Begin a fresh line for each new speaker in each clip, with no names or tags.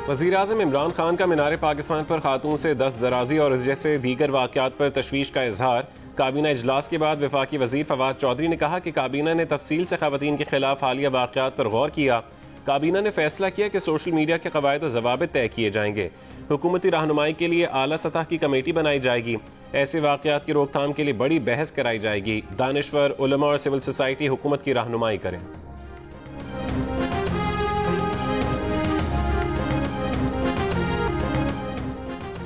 वज़ीर-ए-आज़म इमरान खान का मीनार पाकिस्तान पर खातून से दस्त दराजी और जैसे दीगर वाक़यात पर तशवीश का इजहार। काबीना इजलास के बाद वफाकी वज़ीर फवाद चौधरी ने कहा कि काबीना ने तफसील से ख़वातीन के खिलाफ हालिया वाक़यात पर गौर किया। काबीना ने फैसला किया कि सोशल मीडिया के क़वायद और ज़वाबित तय किए जाएंगे। हुकूमती रहनुमाई के लिए आला सतह की कमेटी बनाई जाएगी। ऐसे वाक़यात की रोकथाम के लिए बड़ी बहस कराई जाएगी। दानिश्वर, उलमा और सिविल सोसाइटी हुकूमत की रहनुमाई करें।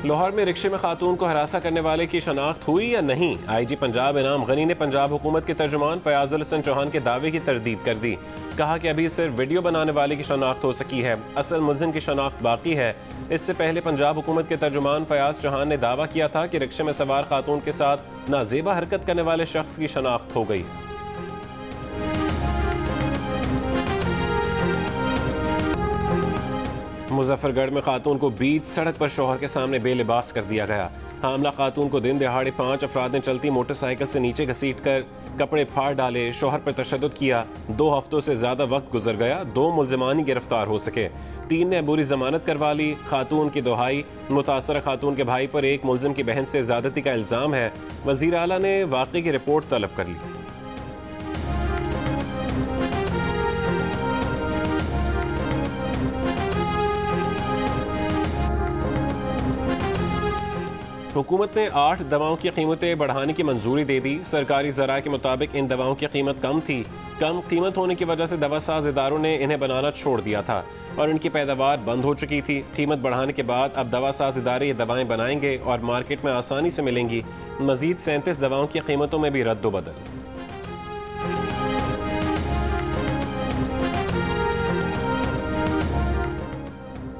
लाहौर में रिक्शे में खातून को हरासा करने वाले की शनाख्त हुई या नहीं? IG पंजाब इनाम गनी ने पंजाब हुकूमत के तर्जुमान फयाजुल हसन चौहान के दावे की तरदीद कर दी। कहा कि अभी सिर्फ वीडियो बनाने वाले की शनाख्त हो सकी है, असल मुल्जिम की शनाख्त बाकी है। इससे पहले पंजाब हुकूमत के तर्जुमान फयाज चौहान ने दावा किया था कि रिक्शे में सवार खातून के साथ नाजेबा हरकत करने वाले शख्स की शनाख्त हो गई। मुजफ्फरगढ़ में खातून को बीच सड़क पर शोहर के सामने बेलिबास कर दिया गया। हामला खातून को दिन दिहाड़े 5 अफराद ने चलती मोटरसाइकिल से नीचे घसीट कर कपड़े फाड़ डाले, शोहर पर तशद्दुद किया। 2 हफ्तों से ज्यादा वक्त गुजर गया, 2 मुल्जिमान ही गिरफ्तार हो सके। 3 ने अबूरी जमानत करवा ली। खातून की दुहाई। मुतासरा खातून के भाई पर एक मुल्जिम की बहन से ज्यादती का इल्जाम है। वजीर आला ने वाक़े की रिपोर्ट तलब कर ली। हुकूमत ने 8 दवाओं की कीमतें बढ़ाने की मंजूरी दे दी। सरकारी ज़राए के मुताबिक इन दवाओं की कीमत कम थी। कम कीमत होने की वजह से दवासाज इदारों ने इन्हें बनाना छोड़ दिया था और इनकी पैदावार बंद हो चुकी थी। कीमत बढ़ाने के बाद अब दवासाज इदारे ये दवाएं बनाएंगे और मार्केट में आसानी से मिलेंगी। मजीद 37 दवाओं की कीमतों में भी रद्दोबदल।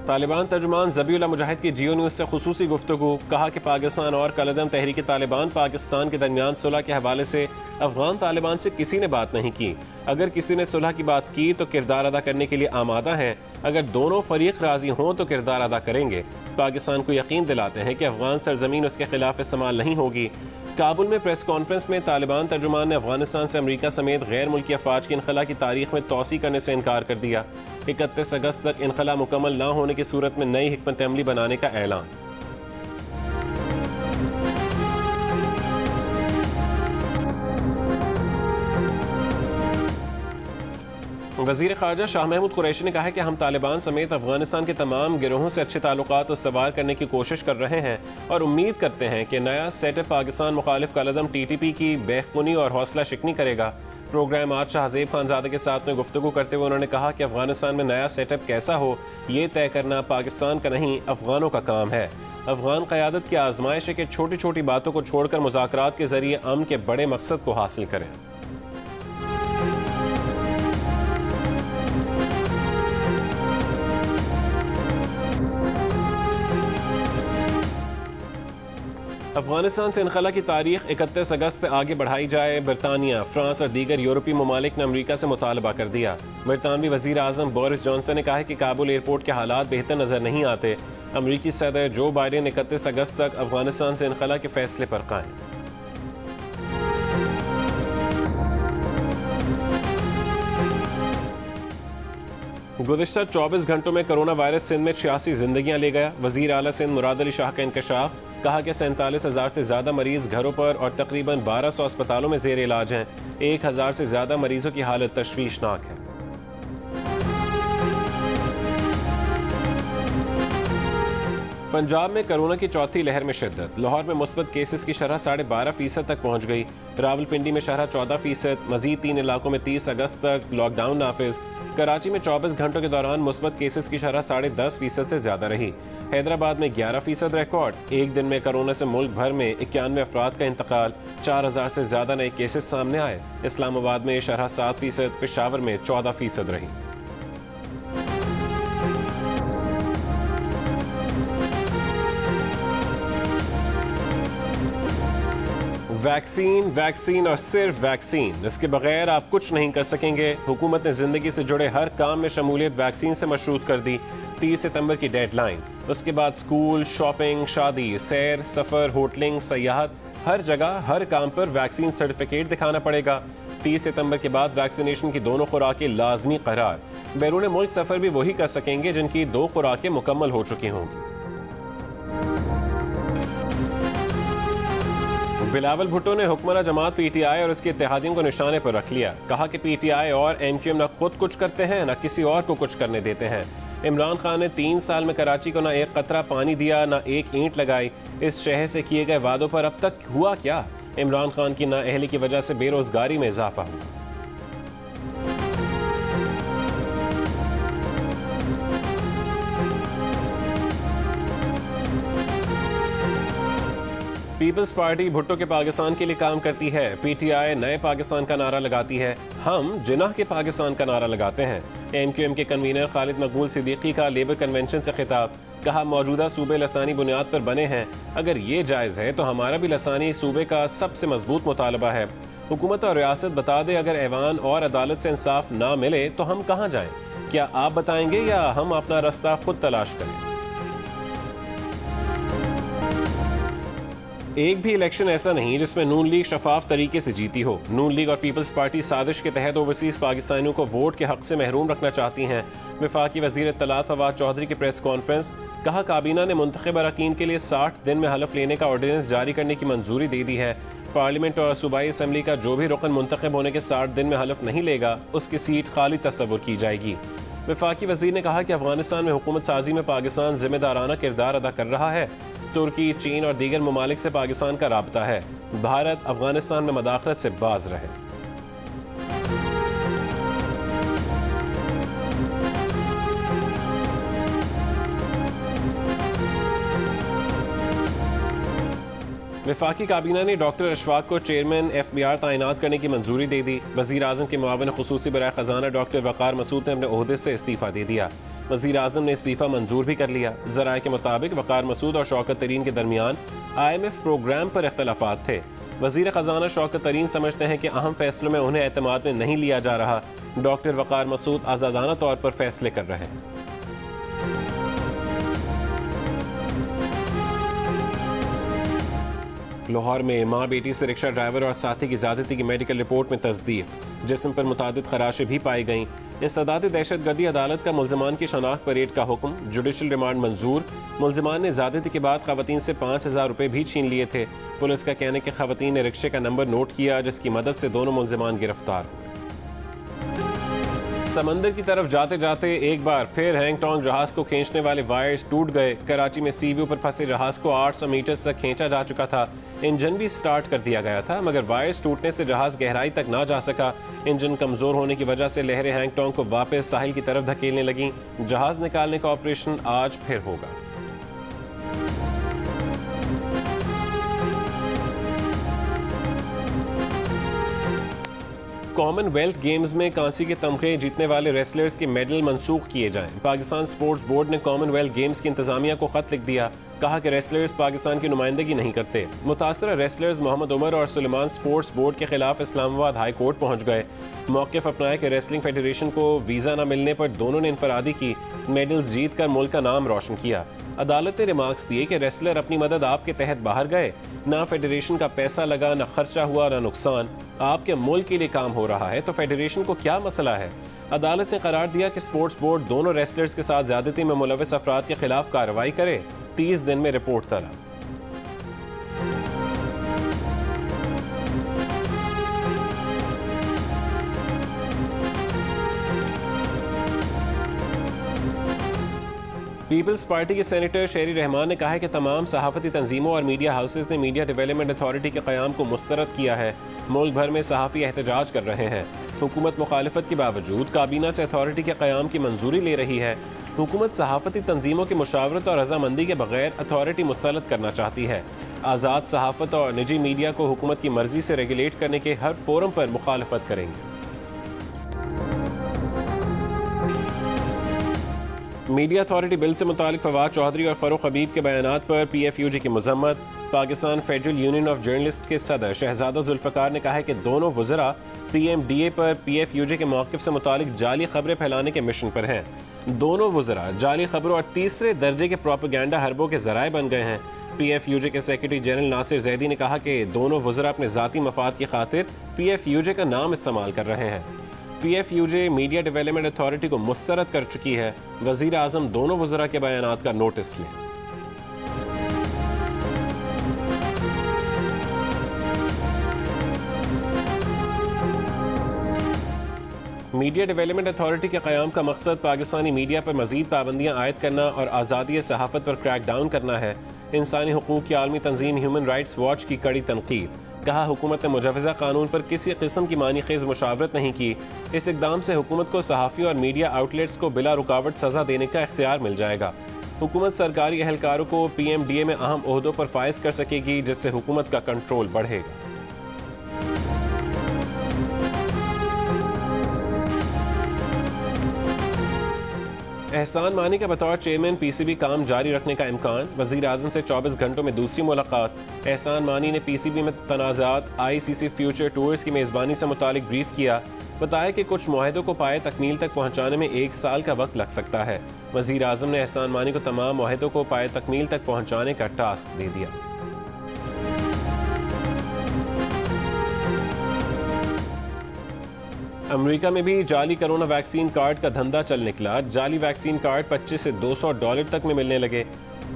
तालिबान तर्जुमान ज़बीउल्लाह मुजाहिद की जियो न्यूज़ से खुसूसी गुफ्तगू। कहा कि पाकिस्तान और कलदम तहरीक तालिबान पाकिस्तान के दरमियान सुलह के हवाले से अफगान तालिबान से किसी ने बात नहीं की। अगर किसी ने सुलह की बात की तो किरदार अदा करने के लिए आमादा हैं। अगर दोनों फरीक राजी हों तो किरदार अदा करेंगे। पाकिस्तान को यकीन दिलाते हैं कि अफगान सरजमीन उसके खिलाफ इस्तेमाल नहीं होगी। काबुल में प्रेस कॉन्फ्रेंस में तालिबान तर्जुमान ने अफगानिस्तान से अमरीका समेत गैर मुल्की अफवाज की इनखला की तारीख में तोसी करने से इनकार कर दिया। 31 अगस्त तक इनखला मुकम्मल न होने की सूरत में नई हिकमत अमली बनाने का ऐलान। वज़ीर ख़ारजा शाह महमूद कुरैशी ने कहा है कि हम तालिबान समेत अफगानिस्तान के तमाम गिरोहों से अच्छे ताल्लुकात सवार करने की कोशिश कर रहे हैं और उम्मीद करते हैं कि नया सेटअप पाकिस्तान मुखालिफ कलदम TTP की बेखुनी और हौसला शिकनी करेगा। प्रोग्राम आज शाहजेब खानजादे के साथ में गुफ्तगू करते हुए उन्होंने कहा कि अफगानिस्तान में नया सेटअप कैसा हो ये तय करना पाकिस्तान का नहीं अफगानों का काम है। अफगान क़यादत की आजमाइश है कि छोटी छोटी बातों को छोड़कर मुज़ाकरात के जरिए अमन के बड़े मकसद को हासिल करें। अफगानिस्तान से इनखला की तारीख 31 अगस्त से आगे बढ़ाई जाए। बरतानिया, फ्रांस और दीगर यूरोपीय ममालिक ने अमरीका से मुतालबा कर दिया। बरतानवी वज़ीर आज़म बोरिस जॉनसन ने कहा है कि काबुल एयरपोर्ट के हालात बेहतर नजर नहीं आते। अमरीकी सदर जो बाइडेन 31 अगस्त तक अफगानिस्तान से इनखला के फैसले पर कायम। गुज़िश्ता 24 घंटों में कोरोना वायरस सिंध में 86 जिंदगियां ले गया। वजीर आला सिंध मुराद अली शाह का इंकशाफ। कहा कि 47,000 से ज्यादा मरीज घरों पर और तकरीबन 1200 अस्पतालों में जेर इलाज हैं। 1000 से ज्यादा मरीजों की हालत तशवीशनाक है। पंजाब में कोरोना की चौथी लहर में शिद्दत। लाहौर में मुस्बत केसेस की शरह 12.5% तक पहुंच गई। रावलपिंडी में शरह 14%। मजीद 3 इलाकों में 30 अगस्त तक लॉकडाउन नाफिज। कराची में 24 घंटों के दौरान मुस्बत केसेस की शरह 10.5% से ज्यादा रही। हैदराबाद में 11% रिकॉर्ड। एक दिन में कोरोना से मुल्क भर में 91 अफराद का इंतकाल। 4000 से ज्यादा नए केसेस सामने आए। इस्लामाबाद में शरह 7%, पेशावर में 14% रही। वैक्सीन, वैक्सीन और सिर्फ वैक्सीन। इसके बगैर आप कुछ नहीं कर सकेंगे। हुकूमत ने जिंदगी से जुड़े हर काम में शमूलियत वैक्सीन से मशरूत कर दी। 30 सितंबर की डेडलाइन। उसके बाद स्कूल, शॉपिंग, शादी, सैर, सफर, होटलिंग, सयाहत, हर जगह हर काम पर वैक्सीन सर्टिफिकेट दिखाना पड़ेगा। 30 सितंबर के बाद वैक्सीनेशन की दोनों खुराकें लाजमी करार। बैरून मुल्क सफर भी वही कर सकेंगे जिनकी 2 खुराकें मुकम्मल हो चुकी होंगी। बिलावल भुट्टो ने हुक्मरां जमात पीटीआई और उसके इत्तेहादियों को निशाने पर रख लिया। कहा कि पीटीआई और एमक्यूएम न खुद कुछ करते हैं न किसी और को कुछ करने देते हैं। इमरान खान ने 3 साल में कराची को न एक कतरा पानी दिया न एक ईंट लगाई। इस शहर से किए गए वादों पर अब तक हुआ क्या? इमरान खान की नाअहली की वजह से बेरोजगारी में इजाफा हुआ। पीपल्स पार्टी भुट्टो के पाकिस्तान के लिए काम करती है। पीटीआई नए पाकिस्तान का नारा लगाती है। हम जिन्नाह के पाकिस्तान का नारा लगाते हैं। एमक्यूएम के कन्वीनर खालिद मकबूल सिद्दीकी का लेबर कन्वेंशन से खिताब। कहा मौजूदा सूबे लसानी बुनियाद पर बने हैं। अगर ये जायज है तो हमारा भी लसानी सूबे का सबसे मजबूत मुतालबा है। हुकूमत और रियासत बता दे अगर ऐवान और अदालत से इंसाफ ना मिले तो हम कहाँ जाएं? क्या आप बताएंगे या हम अपना रास्ता खुद तलाश करें? एक भी इलेक्शन ऐसा नहीं जिसमें नून लीग शफाफ तरीके से जीती हो। नून लीग और पीपल्स पार्टी साजिश के तहत ओवरसीज पाकिस्तानियों को वोट के हक से महरूम रखना चाहती हैं। वफाकी वजीर इत्तलात फवाद चौधरी की प्रेस कॉन्फ्रेंस। कहा काबीना ने मुंतखब अरकान के लिए 60 दिन में हलफ लेने का ऑर्डिनेंस जारी करने की मंजूरी दे दी है। पार्लियामेंट और सूबाई असम्बली का जो भी रुकन मुंतखब होने के 60 दिन में हलफ नहीं लेगा उसकी सीट खाली तस्वुर की जाएगी। वफाकी वजीर ने कहा कि अफगानिस्तान में हुकूमत साजी में पाकिस्तान जिम्मेदाराना किरदार अदा कर रहा है। तुर्की, चीन और दीगर ममालिक से पाकिस्तान का राब्ता है। भारत अफगानिस्तान में मदाखलत से बाज रहे। वफाकी काबीना ने डॉक्टर अशफाक को चेयरमैन FBI तैनात करने की मंजूरी दे दी। वजीर आजम के मुआविन खुसूसी बराए खजाना डॉक्टर वकार मसूद ने अपने ओहदे से इस्तीफा दे दिया। वजीर आजम ने इस्तीफा मंजूर भी कर लिया। जराये के मुताबिक वकार मसूद और शौकत तरीन के दरमियान IMF प्रोग्राम पर इख्तलाफात थे। वजीर खजाना शौकत तरीन समझते हैं कि अहम फैसलों में उन्हें एतमाद में नहीं लिया जा रहा। डॉक्टर वकार मसूद आजादाना तौर पर फैसले कर रहे हैं। लाहौर में मां बेटी से रिक्शा ड्राइवर और साथी की ज्यादती की मेडिकल रिपोर्ट में तस्दीक। जिस्म पर मुतादिद खराशें भी पाई गईं। इंसदाद दहशतगर्दी अदालत का मुल्जिमान की शनाख्त परेड का हुक्म। जुडिशल रिमांड मंजूर। मुल्जिमान ने ज्यादती के बाद खवातीन से 5000 रुपए भी छीन लिए थे। पुलिस का कहना है कि खवातीन ने रिक्शे का नंबर नोट किया जिसकी मदद से दोनों मुल्जिमान गिरफ्तार हुए। समंदर की तरफ जाते जाते एक बार फिर हैंगटोंग जहाज को खींचने वाले वायर्स टूट गए। कराची में सीव्यू पर फंसे जहाज को 800 मीटर तक खींचा जा चुका था। इंजन भी स्टार्ट कर दिया गया था मगर वायर्स टूटने से जहाज गहराई तक ना जा सका। इंजन कमजोर होने की वजह से लहरें हैंगटोंग को वापस साहिल की तरफ धकेलने लगी। जहाज निकालने का ऑपरेशन आज फिर होगा। कॉमनवेल्थ गेम्स में कांसी के तमगे जीतने वाले रेसलर्स के मेडल मंसूख किए जाएं। पाकिस्तान स्पोर्ट्स बोर्ड ने कॉमनवेल्थ गेम्स की इंतजामिया को खत लिख दिया। कहा कि रेसलर्स पाकिस्तान की नुमाइंदगी नहीं करते। मुतासरा रेसलर्स मोहम्मद उमर और सुलेमान स्पोर्ट्स बोर्ड के खिलाफ इस्लामाबाद हाई कोर्ट पहुंच गए। मौक़िफ़ अपनाया कि रेसलिंग फेडरेशन को वीजा न मिलने पर दोनों ने इंफरादी की मेडल्स जीत कर मुल्क का नाम रोशन किया। अदालत ने रिमार्क्स दिए कि रेसलर अपनी मदद आपके तहत बाहर गए, ना फेडरेशन का पैसा लगा, ना खर्चा हुआ, ना नुकसान। आपके मुल्क के लिए काम हो रहा है तो फेडरेशन को क्या मसला है? अदालत ने करार दिया कि स्पोर्ट्स बोर्ड दोनों रेसलर्स के साथ ज्यादती में मुलविस अफराद के खिलाफ कार्रवाई करे। 30 दिन में रिपोर्ट तलब। पीपल्स पार्टी के सेनेटर शेरी रहमान ने कहा है कि तमाम सहाफती तंजीमों और मीडिया हाउसेज ने मीडिया डेवलपमेंट अथॉरिटी के क़याम को मुस्तरद किया है। मुल्क भर में सहाफ़ी एहतजाज कर रहे हैं। हुकूमत मुखालिफत के बावजूद काबीना से अथॉरिटी के क़याम की मंजूरी ले रही है। हुकूमत सहाफती तंजीमों की मुशावरत और रजामंदी के बगैर अथॉरिटी मुसल्लत करना चाहती है। आज़ाद सहाफत और निजी मीडिया को हुकूमत की मर्जी से रेगुलेट करने के हर फोरम पर मुखालफत करेंगे। मीडिया अथॉरिटी बिल से मुतालिक फवाद चौधरी और फरूख हबीब के बयानात पर PFUJ की मजम्मत। Pakistan federal union of journalist के सदर शहजादा जुल्फ़िकार ने कहा है कि दोनों वज़रा PMDA पर PFUJ के मौक़िफ़ से मुतालिक जाली खबरें फैलाने के मिशन पर हैं। दोनों वज़रा जाली खबरों और तीसरे दर्जे के प्रोपेगेंडा हरबों के ज़राए बन गए हैं। PFUJ के सेक्रेटरी जनरल नासिर जैदी ने कहा कि दोनों वज़रा अपने ज़ाती मफाद की खातिर PFUJ का नाम इस्तेमाल कर रहे हैं। PFUJ मीडिया डेवलपमेंट अथॉरिटी को मुस्तरद कर चुकी है। वजीर आजम दोनों वज़रा के बयानात का नोटिस लें। मीडिया डेवलपमेंट अथॉरिटी के क़याम का मकसद पाकिस्तानी मीडिया पर मजीद पाबंदियाँ आयद करना और आज़ादी सहाफ़त पर क्रैक डाउन करना है। इंसानी हुकूक की आलमी तंजीम ह्यूमन राइट्स वॉच की कड़ी तनकीद। कहा, हुकूमत ने मुजवज़ा कानून पर किसी किस्म की मानी खेज मुशावरत नहीं की। इस इकदाम से हुकूमत को सहाफ़ी और मीडिया आउटलेट्स को बिला रुकावट सज़ा देने का इख्तियार मिल जाएगा। हुकूमत सरकारी एहलकारों को PMDA में अहम ओहदों पर फाइज कर सकेगी, जिससे हुकूमत का कंट्रोल बढ़ेगा। एहसान मानी का बतौर चेयरमैन PCB काम जारी रखने का इम्कान। वजीर आजम से 24 घंटों में दूसरी मुलाकात। एहसान मानी ने PCB में तनाज़ात ICC फ्यूचर टूर्स की मेज़बानी से मुतालिक ब्रीफ किया। बताया कि कुछ मुआहदों को पाए तकमील तक पहुँचाने में 1 साल का वक्त लग सकता है। वजीर आजम ने एहसान मानी को तमाम मुआहदों को पाए तकमील तक पहुँचाने का टास्क दे दिया। अमेरिका में भी जाली कोरोना वैक्सीन कार्ड का धंधा चल निकला। जाली वैक्सीन कार्ड $25 से $200 तक में मिलने लगे।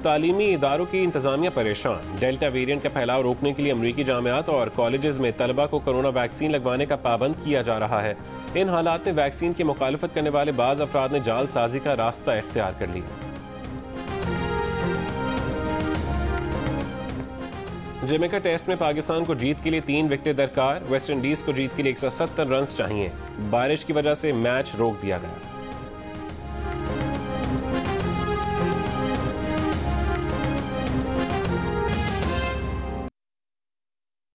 तालीमी इदारों की इंतजामिया परेशान। डेल्टा वेरिएंट का फैलाव रोकने के लिए अमरीकी जामियात और कॉलेजेस में तलबा को कोरोना वैक्सीन लगवाने का पाबंद किया जा रहा है। इन हालात में वैक्सीन की मुखालफत करने वाले बाज़ अफराद ने जालसाजी का रास्ता इख्तियार कर लिया। जमैका टेस्ट में पाकिस्तान को जीत के लिए 3 विकेटें दरकार। वेस्ट इंडीज को जीत के लिए 170 रन चाहिए। बारिश की वजह से मैच रोक दिया गया।